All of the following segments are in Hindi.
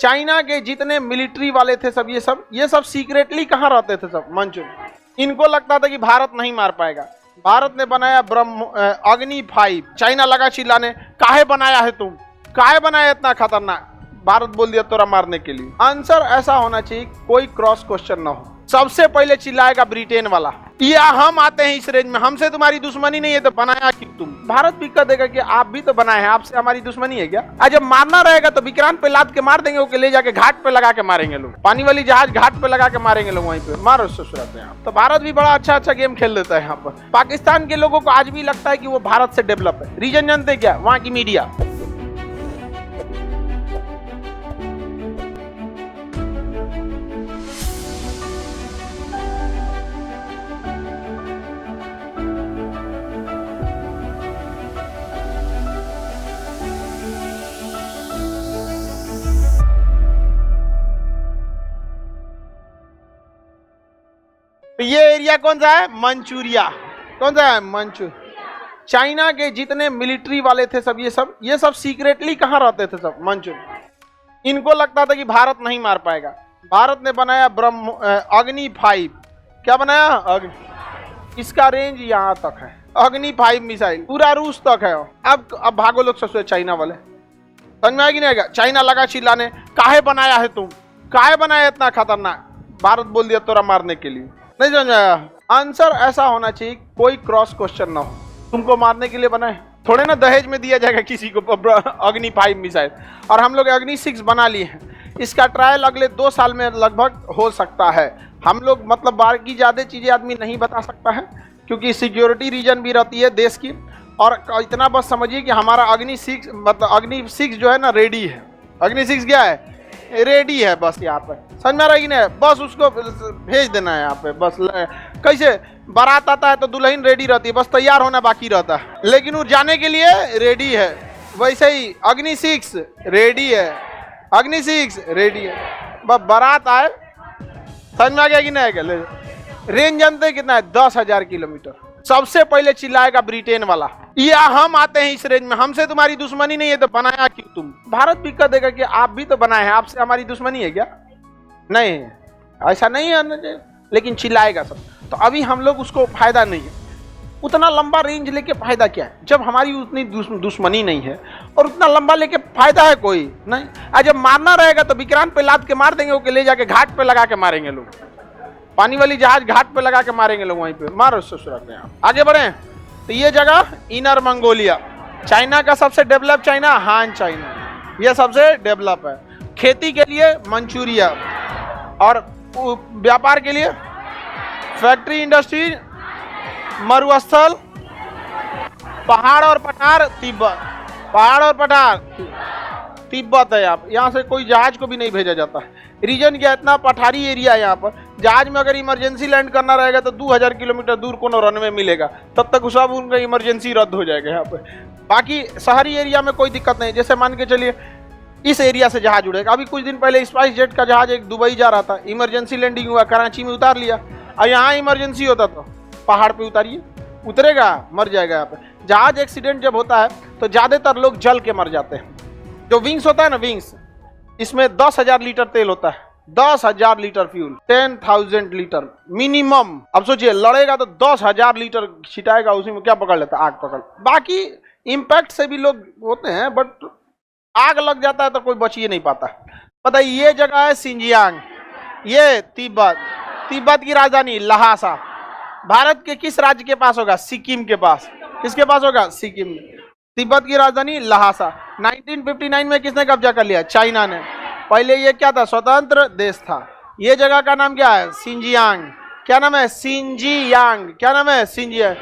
चाइना के जितने मिलिट्री वाले थे सब ये सब सीक्रेटली कहाँ रहते थे सब मंचूर। इनको लगता था कि भारत नहीं मार पाएगा। भारत ने बनाया अग्नि 5। चाइना लगा चिल्लाने, काहे बनाया है तुम, काहे बनाया इतना खतरनाक। भारत बोल दिया तोरा मारने के लिए। आंसर ऐसा होना चाहिए कोई क्रॉस क्वेश्चन ना हो। सबसे पहले चिल्लाएगा ब्रिटेन वाला, या हम आते हैं इस रेंज में, हमसे तुम्हारी दुश्मनी नहीं है तो बनाया क्यों तुम। भारत भी कह देगा कि आप भी तो बनाए हैं, आपसे हमारी दुश्मनी है क्या। आज जब मारना रहेगा तो विक्रांत पे लाद के मार देंगे, वो ले जाके घाट पे लगा के मारेंगे लोग। पानी वाली जहाज घाट पे लगा के मारेंगे लोग, वहीं पे मारो ससुराते हैं। तो भारत भी बड़ा अच्छा गेम खेल लेता है यहाँ पर। पाकिस्तान के लोगों को आज भी लगता है कि वो भारत से डेवलप है। रीजन जानते क्या, वहाँ की मीडिया। तो ये एरिया कौन सा है, मंचूरिया। कौन सा है, मंचूर। चाइना के जितने मिलिट्री वाले थे सब ये सब सीक्रेटली कहाँ रहते थे सब मंचूर। इनको लगता था कि भारत नहीं मार पाएगा। भारत ने बनाया अग्नि 5। क्या बनाया, अग्नि। इसका रेंज यहाँ तक है, अग्नि 5 मिसाइल पूरा रूस तक है। अब भागो लोग सबसे चाइना वाले। समझ में आएगी नहीं आएगा। चाइना लगा चिल्लाने, काहे बनाया है तुम, काहे बनाया इतना खतरनाक। भारत बोल दिया तोरा मारने के लिए। नहीं समझ आया। आंसर ऐसा होना चाहिए कोई क्रॉस क्वेश्चन ना हो। तुमको मारने के लिए बनाए थोड़े ना दहेज में दिया जाएगा किसी को अग्नि 5 मिसाइल। और हम लोग अग्नि 6 बना लिए हैं। इसका ट्रायल अगले 2 साल में लगभग हो सकता है। हम लोग मतलब बाकी ज़्यादा चीज़ें आदमी नहीं बता सकता है, क्योंकि सिक्योरिटी रीजन भी रहती है देश की। और इतना बस समझिए कि हमारा अग्नि 6 मतलब अग्नि 6 जो है ना रेडी है। अग्नि 6 क्या है, रेडी है। बस यहाँ पे समझ में आ रहा है कि नहीं, बस उसको भेज देना है यहाँ पे। बस कैसे बारात आता है तो दुल्हन रेडी रहती है, बस तैयार होना बाकी रहता है, लेकिन वो जाने के लिए रेडी है। वैसे ही अग्नि 6 रेडी है, अग्नि 6 रेडी है। बस बारात आए, समझ में आ गया कि नहीं आएगा। रेंज जानते हैं कितना है, 10,000 किलोमीटर। सबसे पहले चिल्लाएगा ब्रिटेन वाला, या हम आते हैं इस रेंज में, हमसे तुम्हारी दुश्मनी नहीं है तो बनाया क्यों तुम। भारत भी कह देगा कि आप भी तो बनाए हैं, आपसे हमारी दुश्मनी है क्या। नहीं, ऐसा नहीं है, लेकिन चिल्लाएगा सब। तो अभी हम लोग उसको फायदा नहीं है, उतना लंबा रेंज लेके फायदा क्या है, जब हमारी उतनी दुश्मनी नहीं है। और उतना लंबा लेके फायदा है कोई नहीं। आज जब मारना रहेगा तो विक्रांत पे लाद के मार देंगे, वो ले जाके घाट पे लगा के मारेंगे लोग। पानी वाली जहाज घाट पे लगा के मारेंगे लोग, वहीं पे मारो ससुराते हैं। आगे बढ़े तो ये जगह इनर मंगोलिया, चाइना का सबसे डेवलप चाइना, हान चाइना, ये सबसे डेवलप है। खेती के लिए मंचूरिया, और व्यापार के लिए फैक्ट्री इंडस्ट्री, मरुस्थल, पहाड़ और पठार तिब्बत। पहाड़ और पठार तिब्बत है। आप यहाँ से कोई जहाज को भी नहीं भेजा जाता है। रीजन क्या, इतना पठारी एरिया है यहाँ पर। जहाज में अगर इमरजेंसी लैंड करना रहेगा तो 2000 किलोमीटर दूर कोनो रनवे मिलेगा, तब तक सब उनका इमरजेंसी रद्द हो जाएगा यहाँ पे। बाकी शहरी एरिया में कोई दिक्कत नहीं। जैसे मान के चलिए इस एरिया से जहाज उड़ेगा। अभी कुछ दिन पहले स्पाइस जेट का जहाज एक दुबई जा रहा था, इमरजेंसी लैंडिंग हुआ, कराची में उतार लिया। और यहाँ इमरजेंसी होता तो पहाड़ पे उतारिए, उतरेगा, मर जाएगा यहाँ पे। जहाज एक्सीडेंट जब होता है तो ज़्यादातर लोग जल के मर जाते हैं। जो विंग्स होता है ना, विंग्स, इसमें 10,000 लीटर तेल होता है, 10,000 लीटर फ्यूल, 10,000 लीटर मिनिमम। अब सोचिए लड़ेगा तो 10,000 लीटर छिटाएगा, उसी में क्या पकड़ लेता है, आग पकड़। बाकी इम्पैक्ट से भी लोग होते हैं, बट आग लग जाता है तो कोई बच ही नहीं पाता। पता है ये जगह है सिंजियांग, ये तिब्बत। तिब्बत की राजधानी लहासा। भारत के किस राज्य के पास होगा, सिक्किम के पास। किसके पास होगा, सिक्किम में। तिब्बत की राजधानी लहासा। 1959 में किसने कब्जा कर लिया, चाइना ने। पहले ये क्या था, स्वतंत्र देश था। ये जगह का नाम क्या है, सिंजियांग। क्या नाम है, सिंजियांग। क्या नाम है, सिंजियांग।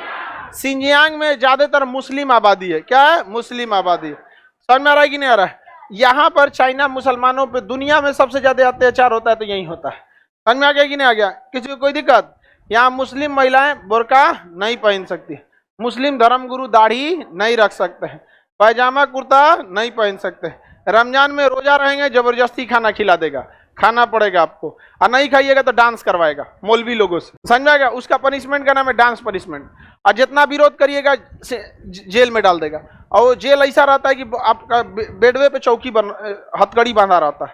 सिंजियांग में ज्यादातर मुस्लिम आबादी है। क्या है, मुस्लिम आबादी। समझ में आ रहा है कि नहीं आ रहा है। यहाँ पर चाइना मुसलमानों पे दुनिया में सबसे ज्यादा अत्याचार होता है तो यही होता है। समझ में आ गया कि नहीं आ गया, किसी को कोई दिक्कत। यहाँ मुस्लिम महिलाएं बुर्का नहीं पहन सकती, मुस्लिम धर्मगुरु दाढ़ी नहीं रख सकते हैं, पैजामा कुर्ता नहीं पहन सकते। रमजान में रोजा रहेंगे, जबरदस्ती खाना खिला देगा, खाना पड़ेगा आपको, और नहीं खाइएगा तो डांस करवाएगा मौलवी लोगों से। समझ में आएगा, उसका पनिशमेंट का नाम है डांस पनिशमेंट। और जितना विरोध करिएगा जेल में डाल देगा। और वो जेल ऐसा रहता है कि आपका बेडवे पे चौकी हथकड़ी बांधा रहता है,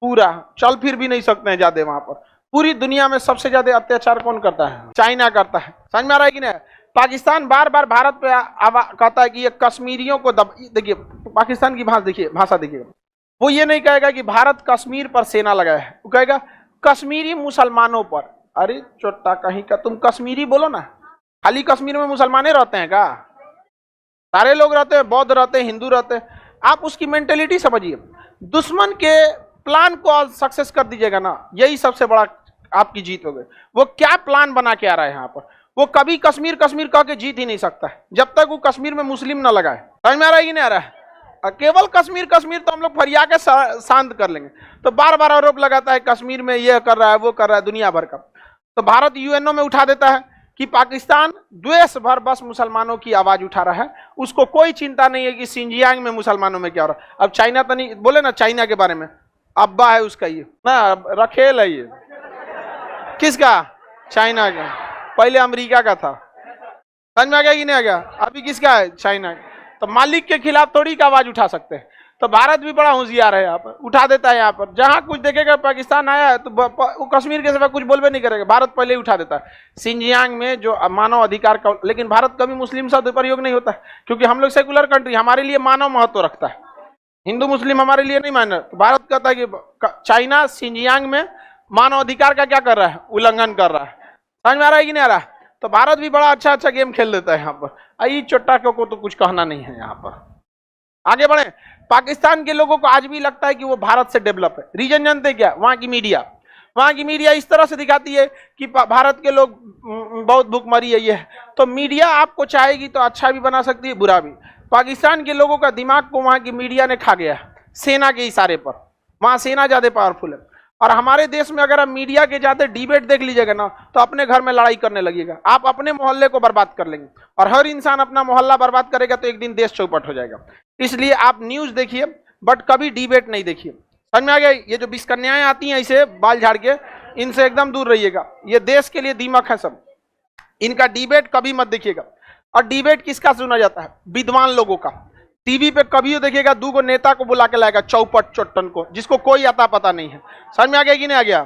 पूरा चल फिर भी नहीं सकते हैं ज्यादा वहां पर। पूरी दुनिया में सबसे ज्यादा अत्याचार कौन करता है? चाइना करता है। समझ में आ रहा है कि नहीं? पाकिस्तान बार बार भारत पे कहता है कि ये कश्मीरियों को देखिए पाकिस्तान की भाषा देखिए, वो ये नहीं कहेगा कि भारत कश्मीर पर सेना लगाया है, वो कहेगा कश्मीरी मुसलमानों पर। अरे चोट्टा कहीं का, तुम कश्मीरी बोलो ना। खाली कश्मीर में मुसलमाने रहते हैं का? सारे लोग रहते हैं, बौद्ध रहते हैं, हिंदू रहते हैं। आप उसकी मेंटेलिटी समझिए। दुश्मन के प्लान को सक्सेस कर दीजिएगा ना, यही सबसे बड़ा आपकी जीत हो गई। वो क्या प्लान बना के आ रहा है यहाँ पर, वो कभी कश्मीर कश्मीर कह के जीत ही नहीं सकता है जब तक वो कश्मीर में मुस्लिम ना लगाए। समझ में आ रहा है कि नहीं आ रहा है? केवल कश्मीर कश्मीर तो हम लोग फरिया के शांत कर लेंगे। तो बार बार आरोप लगाता है कश्मीर में ये कर रहा है, वो कर रहा है, दुनिया भर का। तो भारत यूएनओ में उठा देता है कि पाकिस्तान द्वेष भर बस मुसलमानों की आवाज उठा रहा है, उसको कोई चिंता नहीं है कि सिंजियांग में मुसलमानों में क्या हो रहा है। अब चाइना तो नहीं बोले ना, चाइना के बारे में अब्बा है उसका ये ना, रखेल है ये। किसका? चाइना का। पहले अमेरिका का था। समझ में आ गया कि नहीं आ गया? अभी किसका है? चाइना। तो मालिक के खिलाफ थोड़ी का आवाज उठा सकते हैं। तो भारत भी बड़ा होशियार है, यहाँ पर उठा देता है। यहाँ पर जहां कुछ देखेगा पाकिस्तान आया है तो वो कश्मीर के सिवा कुछ बोलबे नहीं करेगा, भारत पहले ही उठा देता है। सिंजियांग में जो मानव अधिकार का, लेकिन भारत कभी मुस्लिम शब्द प्रयोग नहीं होता है, क्योंकि हम लोग सेकुलर कंट्री, हमारे लिए मानव महत्व रखता है। हिंदू मुस्लिम हमारे लिए नहीं माना। तो भारत कहता है कि चाइना सिंजियांग में मानव अधिकार का क्या कर रहा है? उल्लंघन कर रहा है। समझ में आ रहा है कि नहीं आ रहा? तो भारत भी बड़ा अच्छा अच्छा गेम खेल लेता है यहाँ पर। आई चोट्टा को तो कुछ कहना नहीं है यहाँ पर। आगे बढ़े। पाकिस्तान के लोगों को आज भी लगता है कि वो भारत से डेवलप है। रीजन जानते क्या? वहां की मीडिया इस तरह से दिखाती है कि भारत के लोग बहुत भूखमरी है ये है। तो मीडिया आपको चाहेगी तो अच्छा भी बना सकती है, बुरा भी। पाकिस्तान के लोगों का दिमाग को वहां की मीडिया ने खा गया सेना के इशारे पर। वहां सेना ज्यादा पावरफुल है। और हमारे देश में अगर आप मीडिया के ज्यादा डिबेट देख लीजिएगा ना, तो अपने घर में लड़ाई करने लगेगा, आप अपने मोहल्ले को बर्बाद कर लेंगे। और हर इंसान अपना मोहल्ला बर्बाद करेगा तो एक दिन देश चौपट हो जाएगा। इसलिए आप न्यूज देखिए, बट कभी डिबेट नहीं देखिए। समझ में आ गया? ये जो विस्कन्याएं आती हैं इसे बाल झाड़ के, इनसे एकदम दूर रहिएगा। ये देश के लिए दीमक है सब। इनका डिबेट कभी मत देखिएगा। और डिबेट किसका सुना जाता है? विद्वान लोगों का। टीवी पे कभी देखिएगा, 2 नेता को बुला के लाएगा, चौपट चोट्टन को, जिसको कोई आता पता नहीं है। समझ में आ गया कि नहीं आ गया?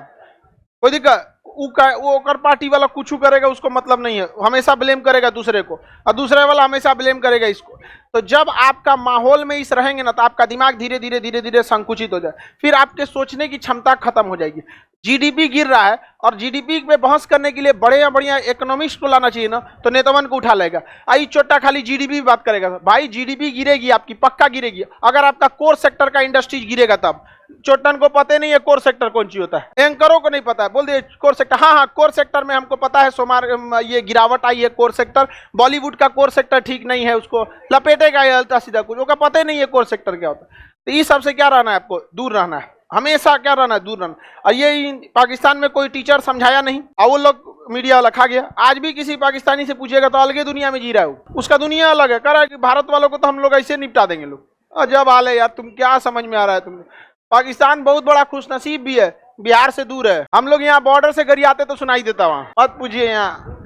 कोई दिक्कत? वो पार्टी वाला कुछ करेगा उसको मतलब नहीं है, हमेशा ब्लेम करेगा दूसरे को, और दूसरे वाला हमेशा ब्लेम करेगा इसको। तो जब आपका माहौल में इस रहेंगे ना, तो आपका दिमाग धीरे धीरे संकुचित हो जाए, फिर आपके सोचने की क्षमता खत्म हो जाएगी। जीडीपी गिर रहा है, और जीडीपी पे बहस करने के लिए बढ़िया इकोनॉमिस्ट को लाना चाहिए ना, तो नेतावन को उठा लेगा। आई चोट्टा खाली जीडीपी बात करेगा। भाई जीडीपी गिरेगी आपकी, पक्का गिरेगी, अगर आपका कोर सेक्टर का इंडस्ट्री गिरेगा तब। चोट्टन को पता नहीं है कोर सेक्टर कौन सी होता है, एंकरों को नहीं पता है, बोल दिए कोर सेक्टर। हाँ, कोर सेक्टर में हमको पता है, सोमार ये गिरावट आई है कोर सेक्टर, बॉलीवुड का कोर सेक्टर ठीक नहीं है, उसको लपेटेगा अल्टा सीधा कुछ, उसका पता ही नहीं है कोर सेक्टर क्या होता है। तो इस सबसे क्या रहना है? आपको दूर रहना है, हमेशा क्या रहना है? दूर रहना। और ये पाकिस्तान में कोई टीचर समझाया नहीं, और वो लोग मीडिया वाला खा गया। आज भी किसी पाकिस्तानी से पूछेगा तो अलग दुनिया में जी रहा है, उसका दुनिया अलग है। कह रहा है कि भारत वालों को तो हम लोग ऐसे निपटा देंगे। लोग अजब हाल है यार, तुम क्या समझ में आ रहा है तुम? पाकिस्तान बहुत बड़ा खुशनसीब भी है, बिहार से दूर है। हम लोग यहाँ बॉर्डर से गरियाते तो सुनाई देता, वहां मत पूछिए। यहाँ